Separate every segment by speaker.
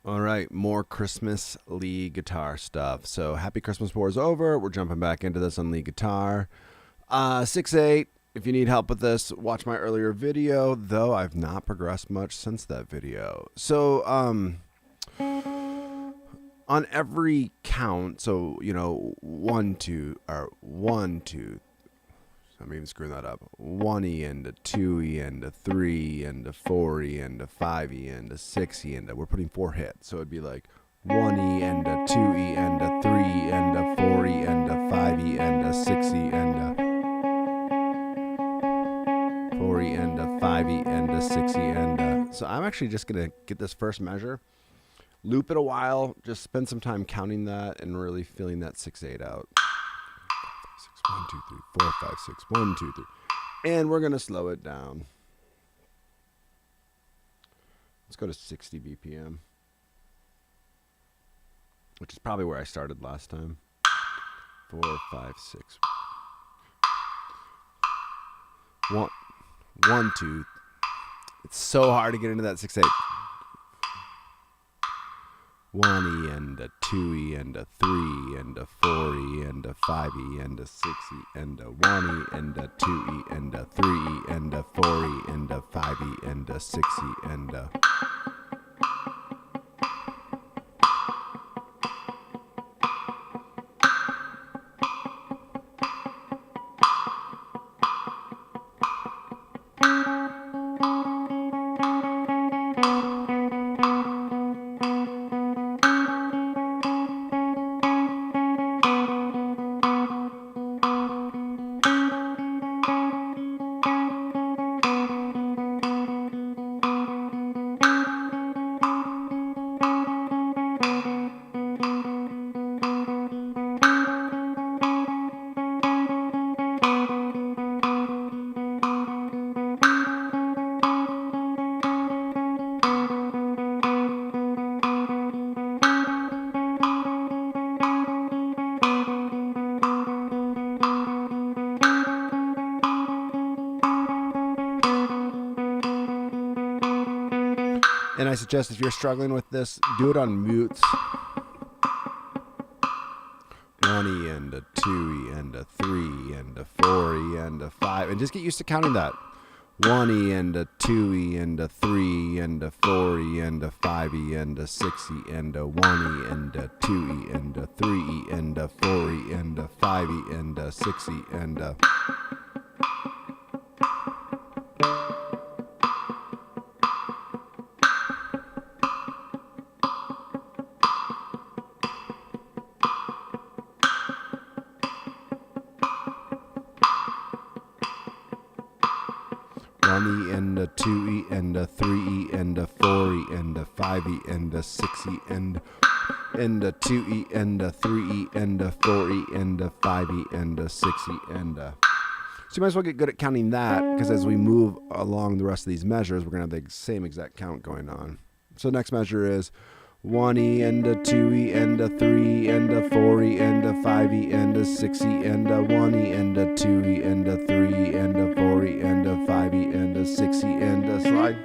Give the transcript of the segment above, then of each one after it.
Speaker 1: All right, more Christmas lead guitar stuff. So happy Christmas war is over. We're jumping back into this on lead guitar. 6/8. If you need help with this, watch my earlier video, though I've not progressed much since that video. So on every count, so you know, 1, 2, or 1, 2. I'm even screwing that up. 1E and a 2E and a 3 and a 4E and a 5E and a 6E and we're putting 4 hits. So it'd be like 1E and a 2E and a 3 and a 4E and a 5E and a 6E and a 4E and a 5E and a 6E and a... So I'm actually just going to get this first measure, loop it a while, just spend some time counting that and really feeling that 6/8 out. 1, 2, 3, 4, 5, 6. 1, 2, 3. And we're going to slow it down. Let's go to 60 BPM, which is probably where I started last time. 4, 5, 6. 1, 1, 2. It's so hard to get into that 6/8. 1E and a 2E and a 3 and a 4E and a 5E and a 6E and a 1E and a 2E and a 3E and a 4E and a 5E and a 6E and a... And I suggest if you're struggling with this, do it on mutes. 1E and a 2E and a 3 and a 4E and a 5. And just get used to counting that. 1E and a 2E and a 3 and a 4E and a 5E and a 6E and a 1E and a 2E and a 3E and a 4E and a 5E and a 6E and a... 1E and a 2E and a 3E and a 4E and a 5E and a 6E and a 2E and a 3E and a 4E and a 5E and a 6E and a... So you might as well get good at counting that, because as we move along the rest of these measures, we're going to have the same exact count going on. So the next measure is 1E and a 2E and a 3 and a 4E and a 5E and a 6E and a 1E and a 2E and a 3 and a 4E and a 5E and a 6E and a slide.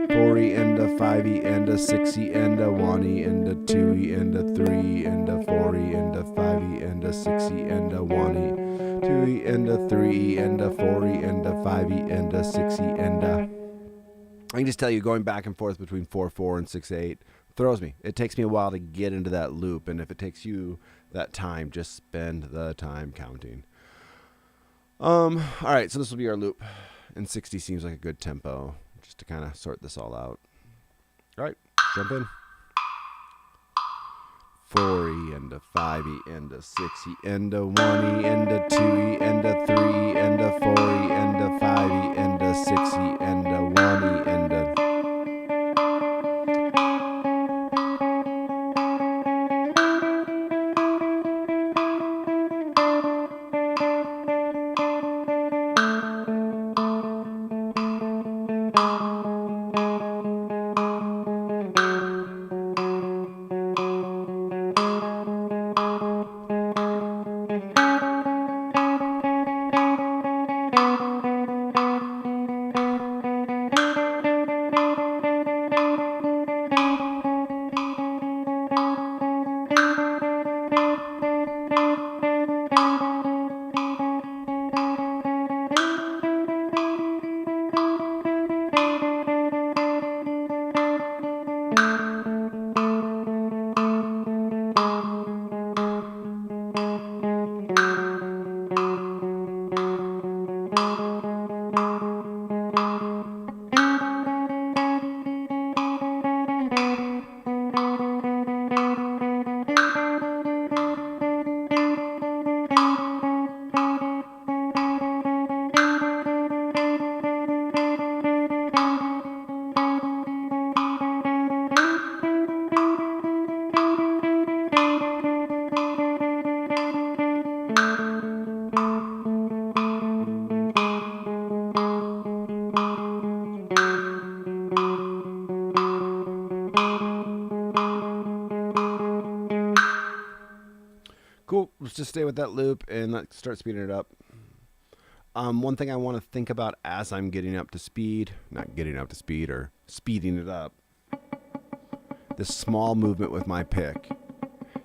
Speaker 1: 4E and a 5E and a 6E and a 1E and a 2E and a 3 and a 4E and a 5E and a 6E and a 1E, 2E and a 3E and a 4E and a 5E and a 6E and a... I can just tell you, going back and forth between 4/4 and 6/8 throws me. It takes me a while to get into that loop, and if it takes you that time, just spend the time counting. All right, so this will be our loop, and 60 seems like a good tempo, just to kind of sort this all out. All right, jump in. 4E and a 5E and a 6E and a 1E and a 2E and a 3E and a 4E and a 5E and a 6E and a 1E and a... let's just stay with that loop and let's start speeding it up. One thing I want to think about as I'm getting up to speed, not getting up to speed or speeding it up, this small movement with my pick.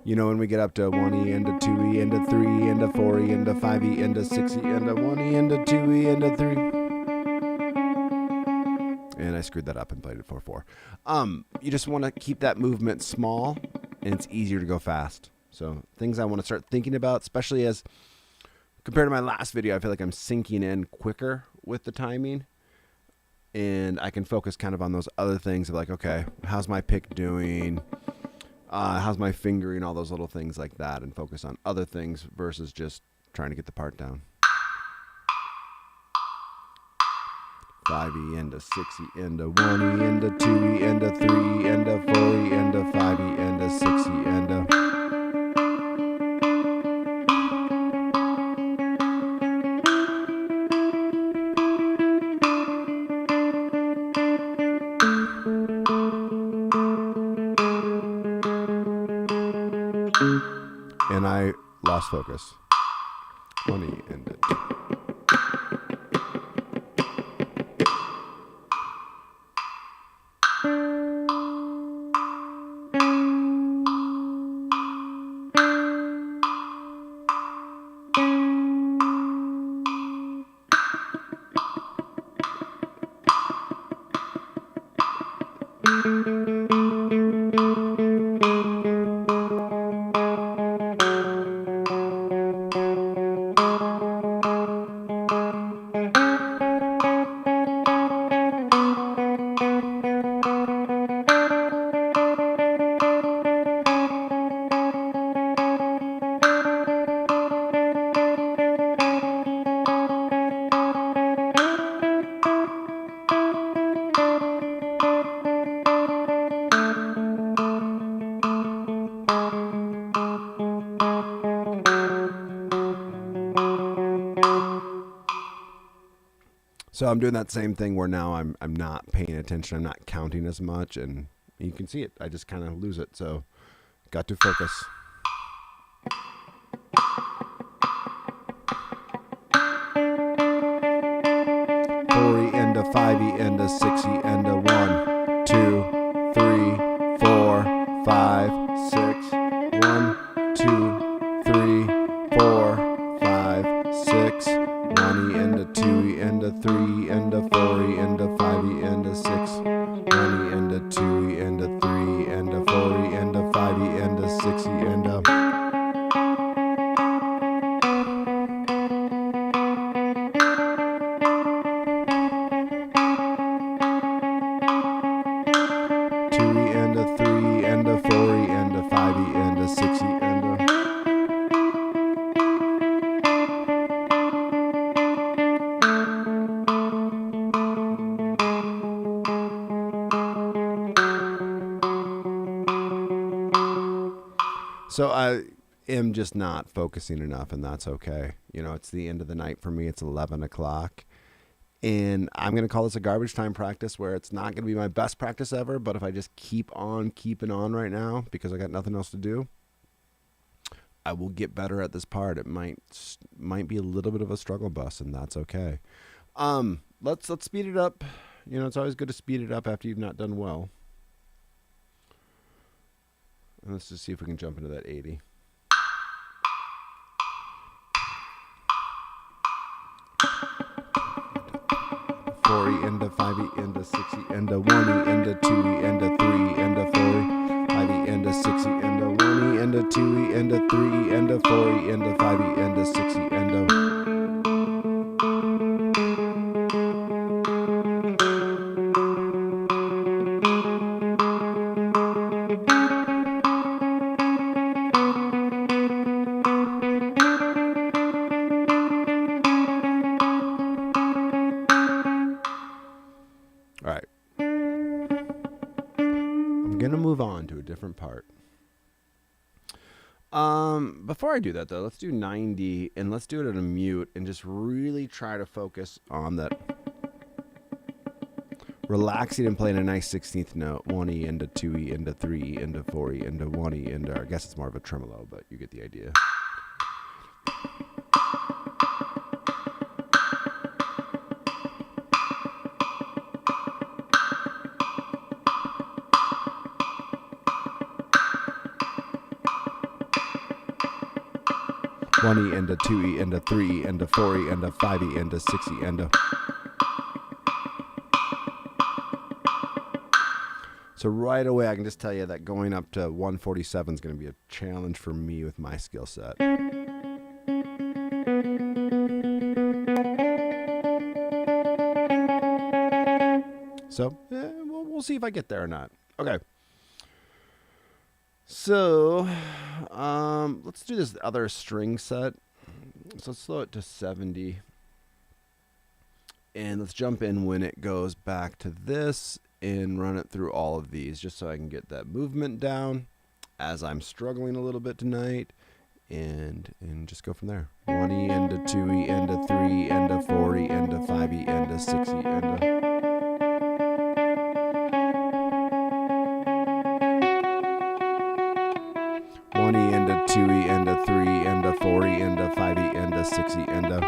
Speaker 1: You know, when we get up to 1E into 2E into 3E into 4E into 5E into 6E into 1E into 2E into 3. And I screwed that up and played it 4/4. You just want to keep that movement small, and it's easier to go fast. So things I want to start thinking about, especially as compared to my last video, I feel like I'm sinking in quicker with the timing. And I can focus kind of on those other things of like, okay, how's my pick doing? How's my fingering? All those little things like that, and focus on other things versus just trying to get the part down. 5E into 6E into 1E into 2E into 3E into 4E into 5E into 6E into. And I lost focus. 1E into 2. So I'm doing that same thing where now I'm not paying attention. I'm not counting as much, and you can see it. I just kind of lose it. So got to focus. Four-E into 5E into 6E into 1, 2, 3, 4, 5, 6. 1, 2, 3, 4, 5, 6. 1E into 2E into 3E into 4E into 5E into 6. 1E into 2E into 3E into 4E into 5E into 6E into. So I am just not focusing enough, and that's okay. You know, it's the end of the night for me. It's 11 o'clock. And I'm going to call this a garbage time practice where it's not going to be my best practice ever. But if I just keep on keeping on right now because I got nothing else to do, I will get better at this part. It might be a little bit of a struggle bus, and that's okay. Let's speed it up. You know, it's always good to speed it up after you've not done well. And let's just see if we can jump into that 80. Four-E into 5E into 6E into 1E into 2E into 3E into 4E 5E into 6E into 1E into 2E into 3E into 4E into 5E into 6E into. All right. I'm going to move on to a different part. Before I do that, though, let's do 90, and let's do it at a mute, and just really try to focus on that. Relaxing and playing a nice 16th note. 1E into 2E into 3E into 4E into 1E into, I guess it's more of a tremolo, but you get the idea. 1E and a 2E and a 3E and a 4E and a 5E and a 6E and a... So right away I can just tell you that going up to 147 is going to be a challenge for me with my skill set. So we'll see if I get there or not. Okay. So let's do this other string set. So let's slow it to 70. And let's jump in when it goes back to this and run it through all of these just so I can get that movement down as I'm struggling a little bit tonight. And just go from there. 1E and a 2E and a 3E and a 4E and a 5E and a 6E and a... E and a 2E and a 3E and a 4E and a 5E and a 6E and a...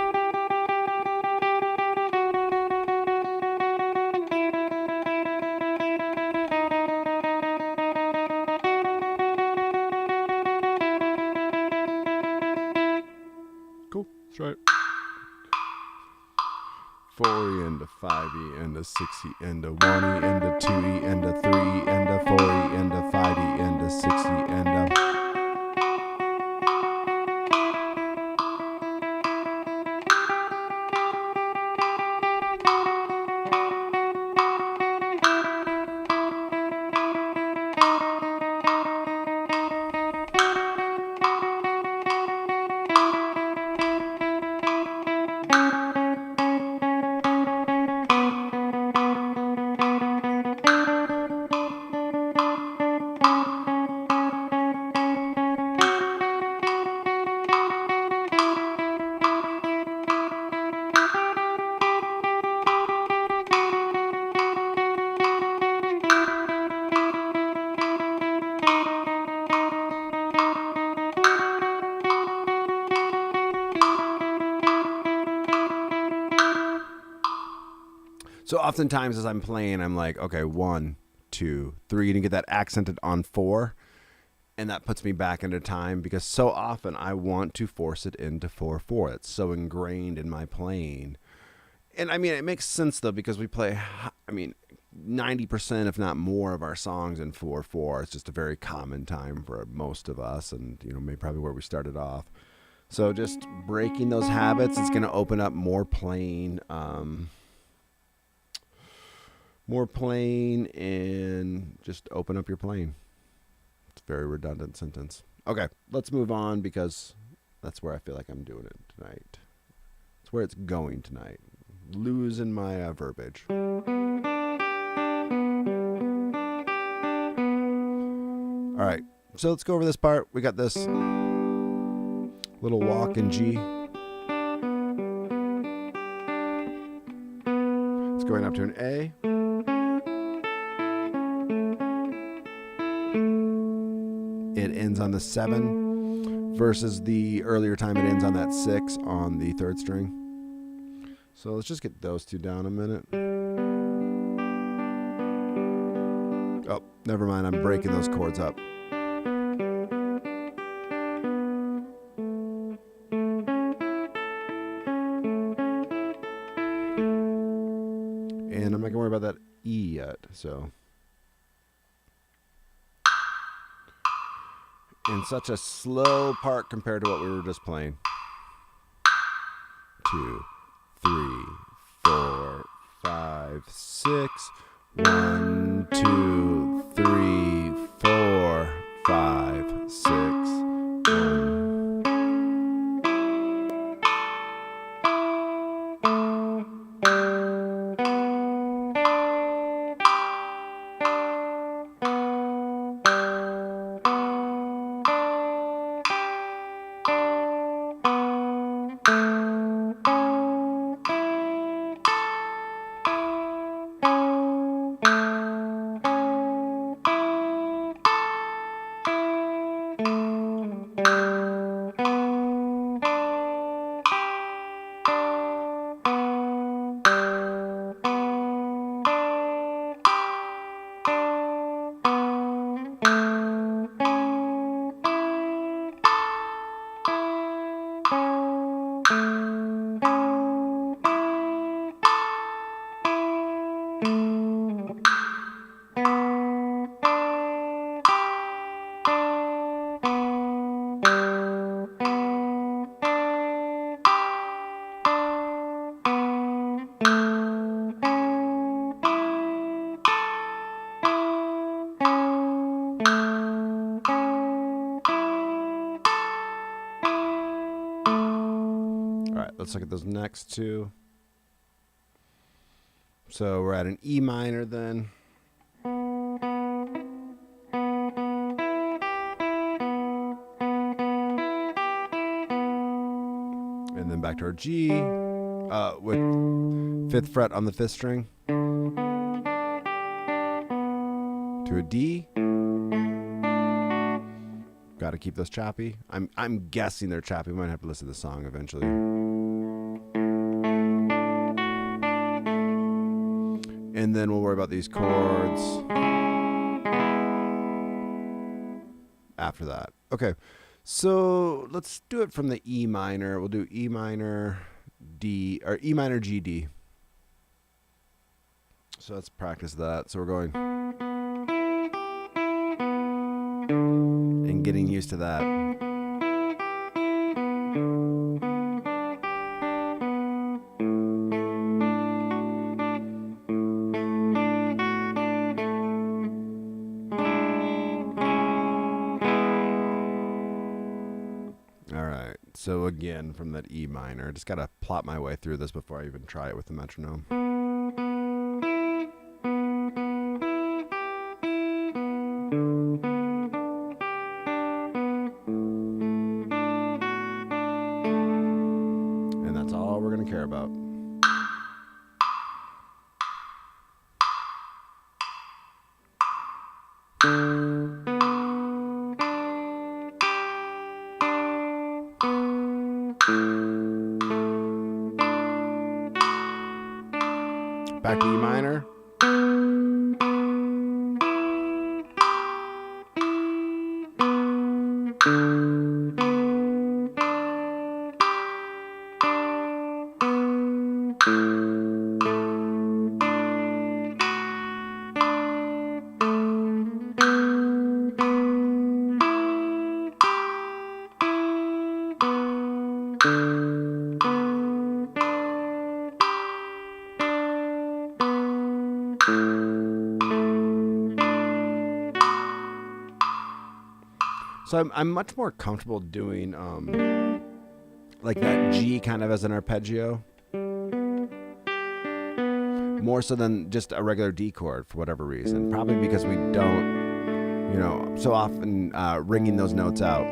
Speaker 1: Cool, let's try it. 4E and a 5E and a 6E and a 1E and a 2E and a 3E and a 4E and a 5E and a 6E and a... So oftentimes as I'm playing, I'm like, okay, 1, 2, 3, and get that accented on 4. And that puts me back into time because so often I want to force it into 4/4. It's so ingrained in my playing. And I mean, it makes sense though, because we play, 90%, if not more, of our songs in 4/4. It's just a very common time for most of us, and maybe probably where we started off. So just breaking those habits is going to open up more playing, and just open up your playing. It's a very redundant sentence. Okay, let's move on because that's where I feel like I'm doing it tonight. It's where it's going tonight. Losing my verbiage. All right, so let's go over this part. We got this little walk in G. It's going up to an A. It ends on the 7 versus the earlier time it ends on that 6 on the 3rd string. So let's just get those two down a minute. Oh, never mind. I'm breaking those chords up. And I'm not going to worry about that E yet, so... in such a slow part compared to what we were just playing. 2, 3, 4, 5, 6. 1, 2, 3, 4, 5, 6. 1. let's look at those next two. So we're at an E minor then. And then back to our G with 5th fret on the 5th string. To a D. Got to keep those choppy. I'm guessing they're choppy. We might have to listen to the song eventually. And then we'll worry about these chords after that. Okay, so let's do it from the E minor. We'll do E minor, D, or E minor, G, D. So let's practice that. So we're going and getting used to that. All right, so again from that E minor, just gotta plot my way through this before I even try it with the metronome. And that's all we're gonna care about. Back to E minor. So I'm much more comfortable doing like that G kind of as an arpeggio, more so than just a regular D chord for whatever reason. Probably because we don't, so often ringing those notes out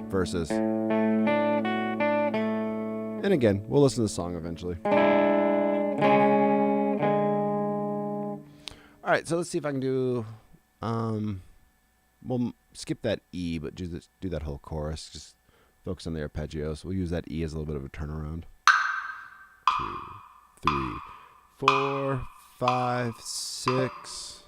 Speaker 1: versus. And again, we'll listen to the song eventually. All right, so let's see if I can do. We'll skip that E, but do that whole chorus. Just focus on the arpeggio. So we'll use that E as a little bit of a turnaround. 2, 3, 4, 5, 6.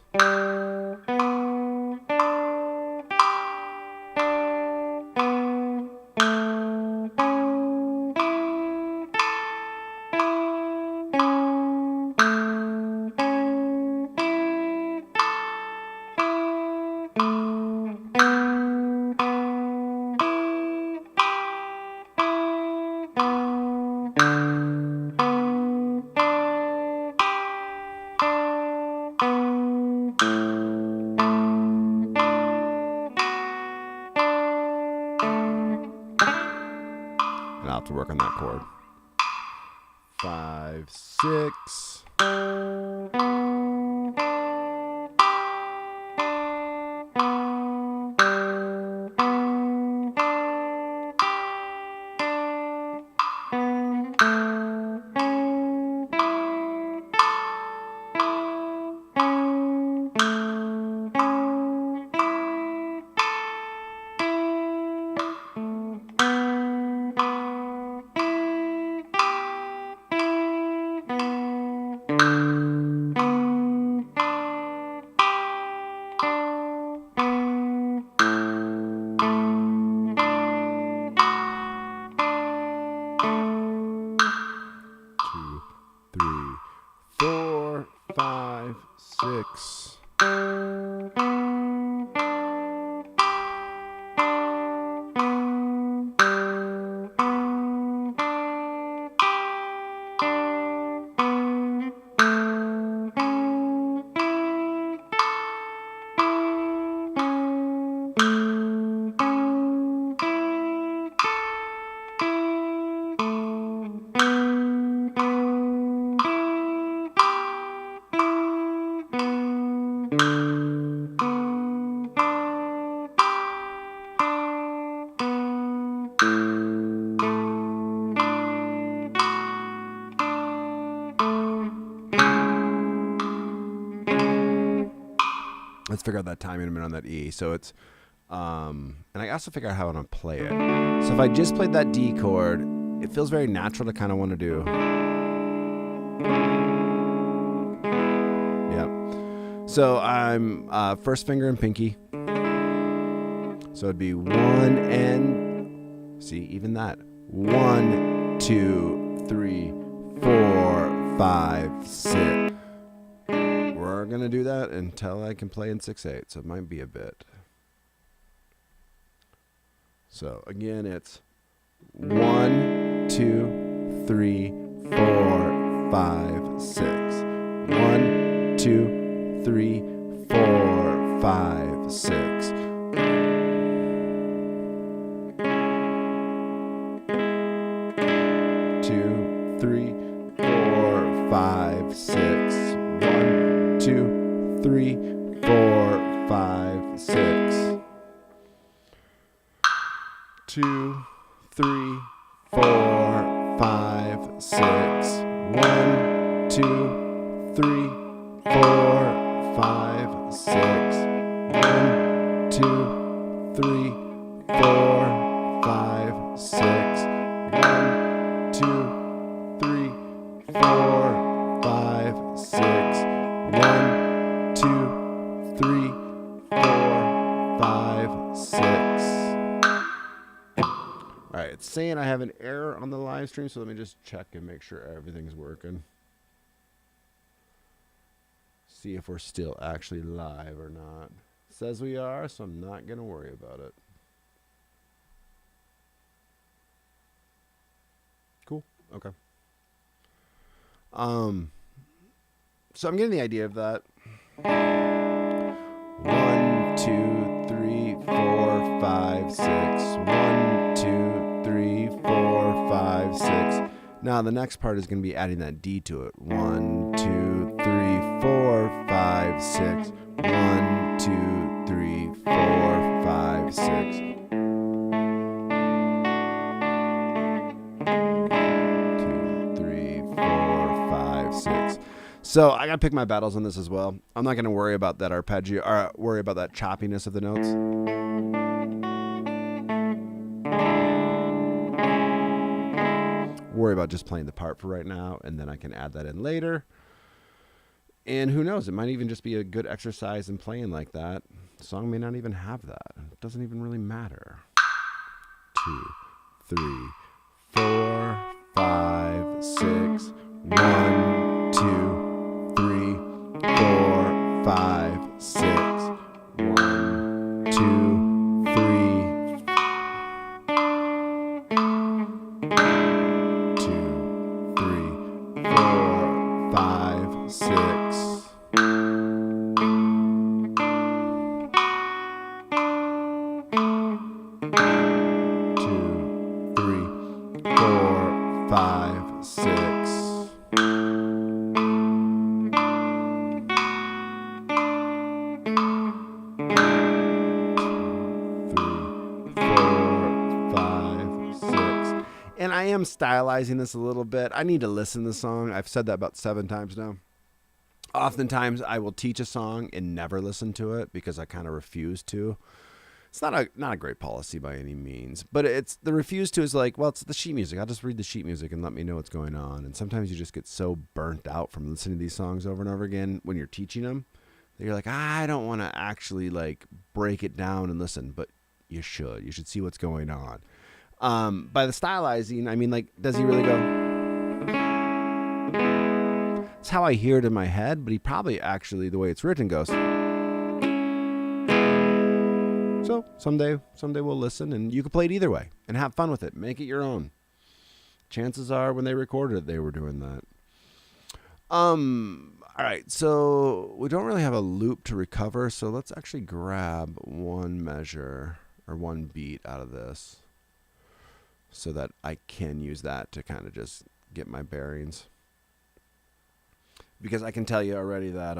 Speaker 1: I'll have to work on that chord. 5, 6. let's figure out that time in a minute on that E. So it's, and I also figure out how I want to play it. So if I just played that D chord, it feels very natural to kind of want to do. Yep. So I'm first finger and pinky. So it'd be 1 and, see, even that. 1, 2, 3, 4, 5, 6. We're going to do that until I can play in 6/8, so it might be a bit. So again, it's 1, 2, 3, 4, 5, 6. 1, 2, 3, 4, 5, 6. 2, 3, 4, 5, 6. 1, 2, 3, 4, 5, 6. 2, 3, 4, 5, 6. 1, 2, 3, 4, 5, 6. 1, 2, 3, 4, 5, 6. 1, 2, 3, 4, 5, 6. 1, 2, 3, 4, 5, 6. All right, it's saying I have an error on the live stream, so let me just check and make sure everything's working. See if we're still actually live or not. It says we are, so I'm not going to worry about it. Cool. Okay. So I'm getting the idea of that. 1, 2, 3, 4, 5, 6. 1, 2, 3, 4, 5, 6. Now the next part is going to be adding that D to it. 1, 2, 3, 4, 5, 6. 1, 2, 3, 4, 5, 6. 2, 3, 4, 5, 6. So I got to pick my battles on this as well. I'm not going to worry about that arpeggio or worry about that choppiness of the notes. Worry about just playing the part for right now, and then I can add that in later. And who knows, it might even just be a good exercise in playing like that. The song may not even have that. It doesn't even really matter. 2, 3, 4, 5, 6. 1, 2, 3, 4, 5, 6. 1, 2, 3, 2, 3, 4, 5, 6. 2, 3, 4, 5, 6. 5, 6. And I am stylizing this a little bit. I need to listen to the song. I've said that about 7 times now. Oftentimes I will teach a song and never listen to it because I kind of refuse to. It's not a great policy by any means, but it's the refuse to is like, well, it's the sheet music. I'll just read the sheet music and let me know what's going on. And sometimes you just get so burnt out from listening to these songs over and over again when you're teaching them that you're like, I don't want to actually like break it down and listen, but you should. You should see what's going on. By the stylizing, I mean, like, does he really go? It's how I hear it in my head, but he probably actually, the way it's written, goes. So someday we'll listen, and you can play it either way and have fun with it. Make it your own. Chances are when they recorded it, they were doing that. All right, so we don't really have a loop to recover, so let's actually grab one measure or one beat out of this so that I can use that to kind of just get my bearings. Because I can tell you already that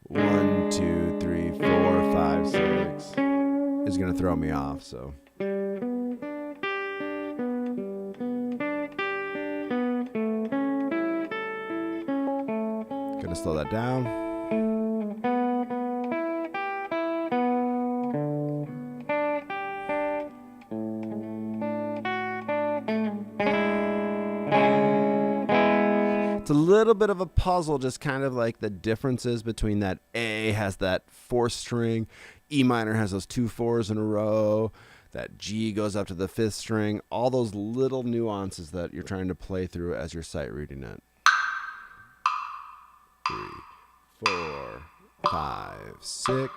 Speaker 1: 1, 2, 3, 4, 5, 6 is going to throw me off, so. Gonna slow that down. little bit of a puzzle, just kind of like the differences between that A has that fourth string, E minor has those 2 4s in a row, that G goes up to the 5th string, all those little nuances that you're trying to play through as you're sight reading it. 3, 4, 5, 6.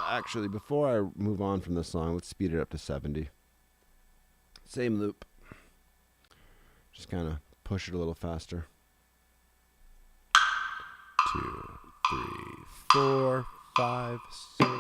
Speaker 1: Actually, before I move on from this song, let's speed it up to 70. Same loop. Just kind of push it a little faster. 2, 3, 4, 5, 6.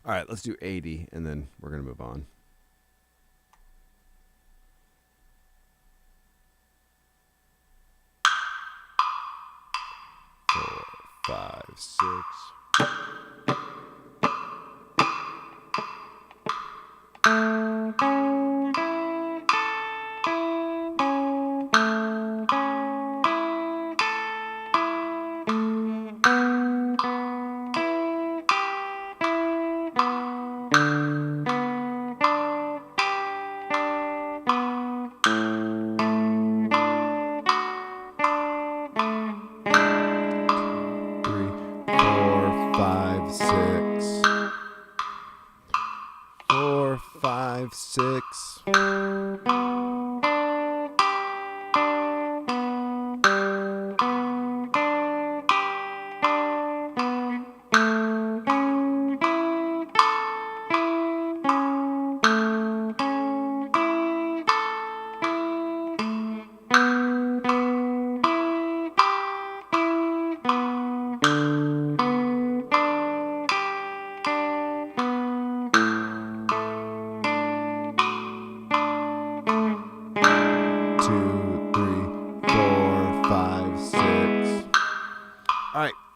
Speaker 1: All right, let's do 80, and then we're going to move on. Four, 5, 6.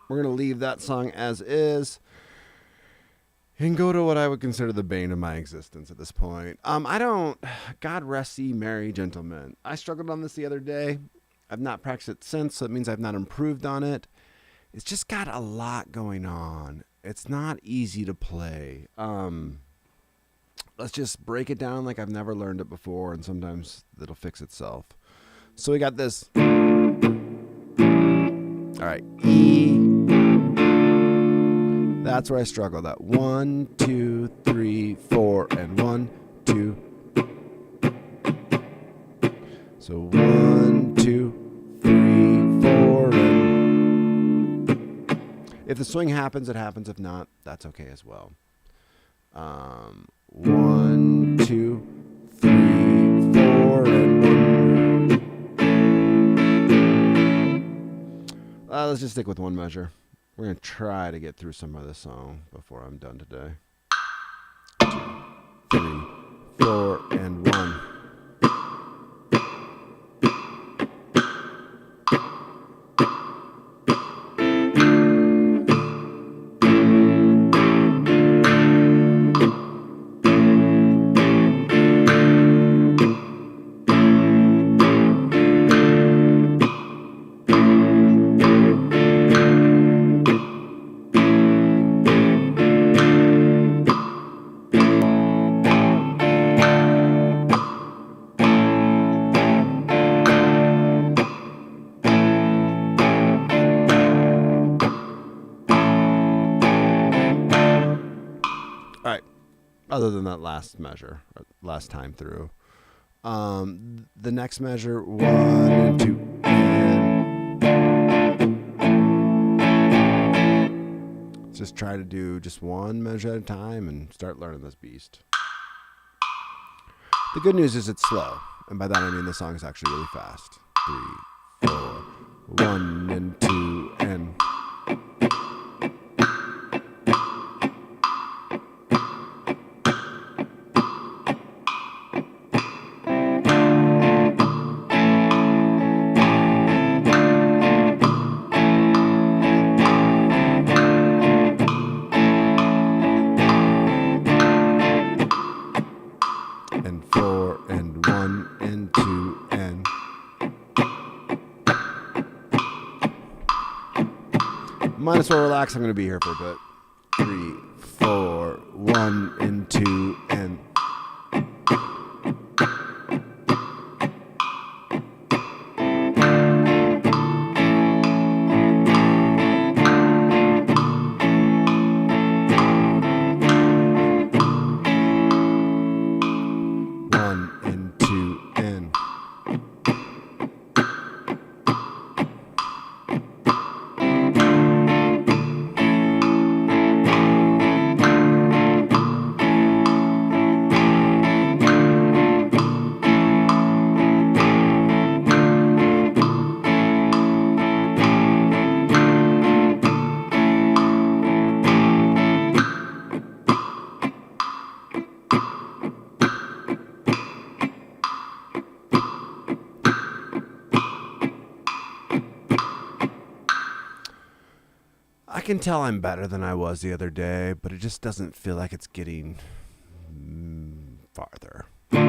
Speaker 1: We're going to leave that song as is and go to what I would consider the bane of my existence at this point. God rest ye merry gentlemen. I struggled on this the other day. I've not practiced it since, so it means I've not improved on it. It's just got a lot going on. It's not easy to play. Let's just break it down like I've never learned it before, and sometimes it'll fix itself. So we got this. All right, E. That's where I struggle. That 1, 2, 3, 4, and 1, 2. So 1, 2, 3, 4, and if the swing happens, it happens. If not, that's okay as well. 1, 2, 3, 4, and 1. Let's just stick with one measure. We're going to try to get through some of this song before I'm done today. 2, 3, 4, and 1. Other than that last measure, or last time through. The next measure, 1 and 2, and just try to do just one measure at a time and start learning this beast. The good news is it's slow, and by that I mean the song is actually really fast. 3, 4, 1 and 2, and 4 and 1 and 2 and might as well relax. I'm going to be here for a bit. 3, 4, 1 and 2 and 1 and 2 and I can tell I'm better than I was the other day, but it just doesn't feel like it's getting farther. Well,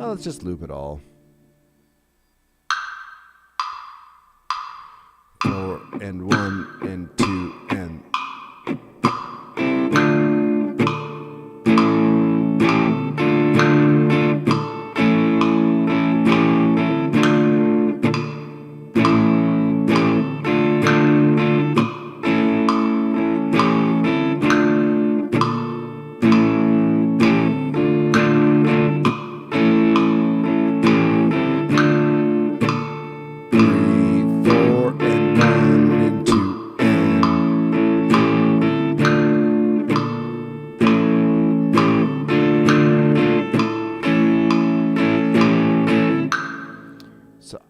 Speaker 1: let's just loop it all. 4 and 1 and 2 and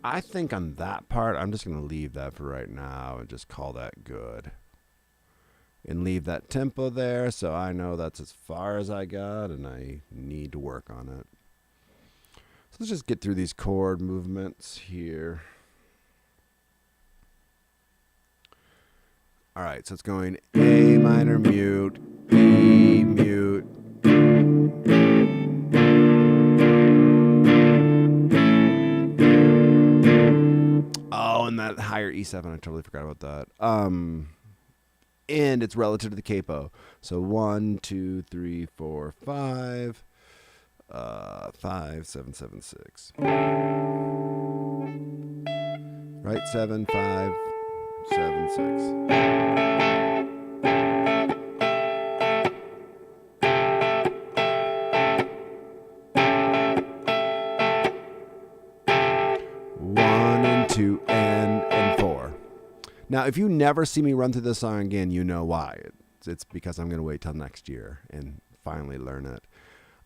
Speaker 1: I think on that part, I'm just going to leave that for right now and just call that good. And leave that tempo there so I know that's as far as I got and I need to work on it. So let's just get through these chord movements here. All right, so it's going A minor mute, E mute. Oh, and that higher E7, I totally forgot about that. And it's relative to the capo. So 1, 2, 3, 4, 5. 5, 7, 7, 6. Right, 7, 5, 7, 6. Now, if you never see me run through this song again, you know why. It's because I'm going to wait till next year and finally learn it.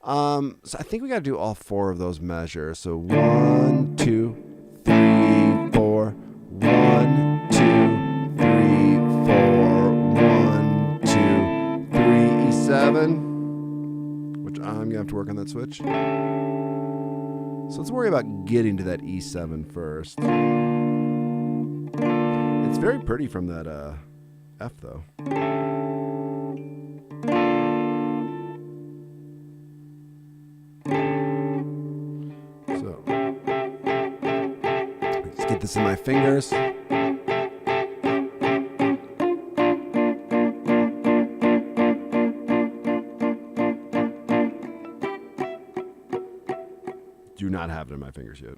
Speaker 1: So I think we got to do all 4 of those measures. So 1, 2, 3, 4. 1, 2, 3, 4. 1, 2, 3, E7. Which I'm going to have to work on that switch. So let's worry about getting to that E7 first. It's very pretty from that F, though. So let's get this in my fingers. Do not have it in my fingers yet.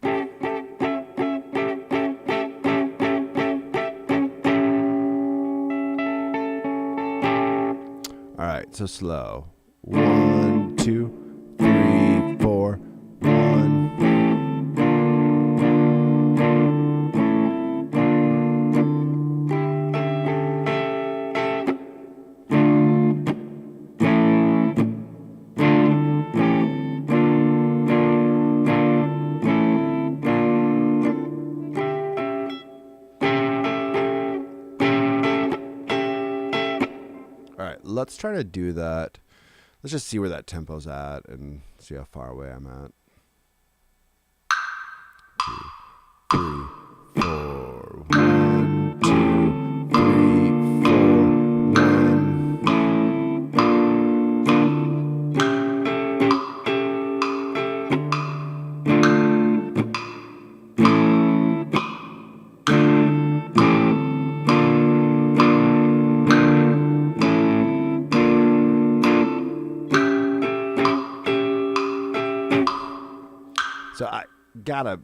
Speaker 1: All right, so slow. 1, 2, 3, 4. 1. All right, let's try to do that. Let's just see where that tempo's at and see how far away I'm at. 2, 3, 4. 1, 2, 3, 4. 1. So I gotta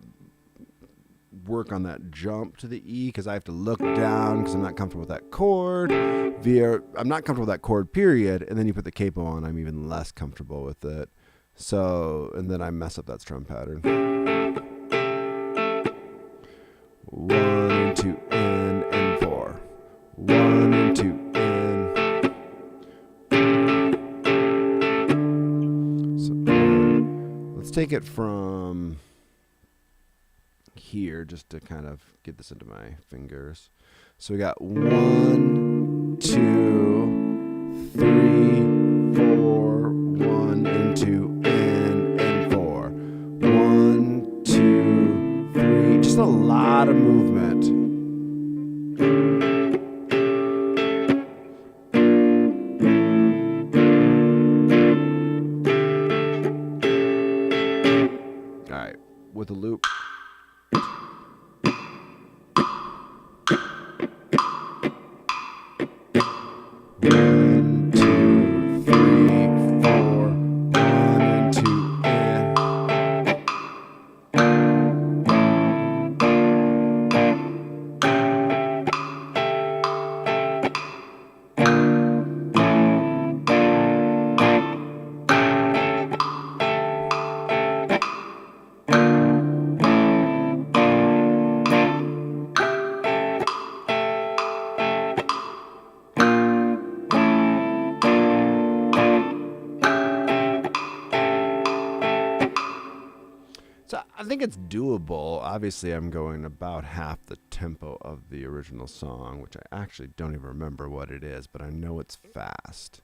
Speaker 1: work on that jump to the E because I have to look down because I'm not comfortable with that chord. I'm not comfortable with that chord, period. And then you put the capo on, I'm even less comfortable with it. So, and then I mess up that strum pattern. 1, 2, and 4. 1, 2, and. So let's take it from here just to kind of get this into my fingers. So we got 1, 2, 3, 4, 1 and 2 and 4. 1, 2, 3. Just a lot of movement. All right, with a loop. So I think it's doable. Obviously, I'm going about half the tempo of the original song, which I actually don't even remember what it is, but I know it's fast.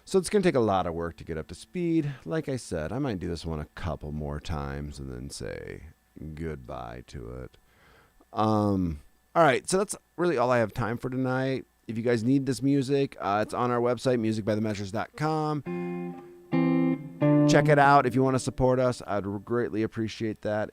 Speaker 1: So it's going to take a lot of work to get up to speed. Like I said, I might do this one a couple more times and then say goodbye to it. All right, so that's really all I have time for tonight. If you guys need this music, it's on our website, musicbythemeasures.com. Check it out if you want to support us. I'd greatly appreciate that.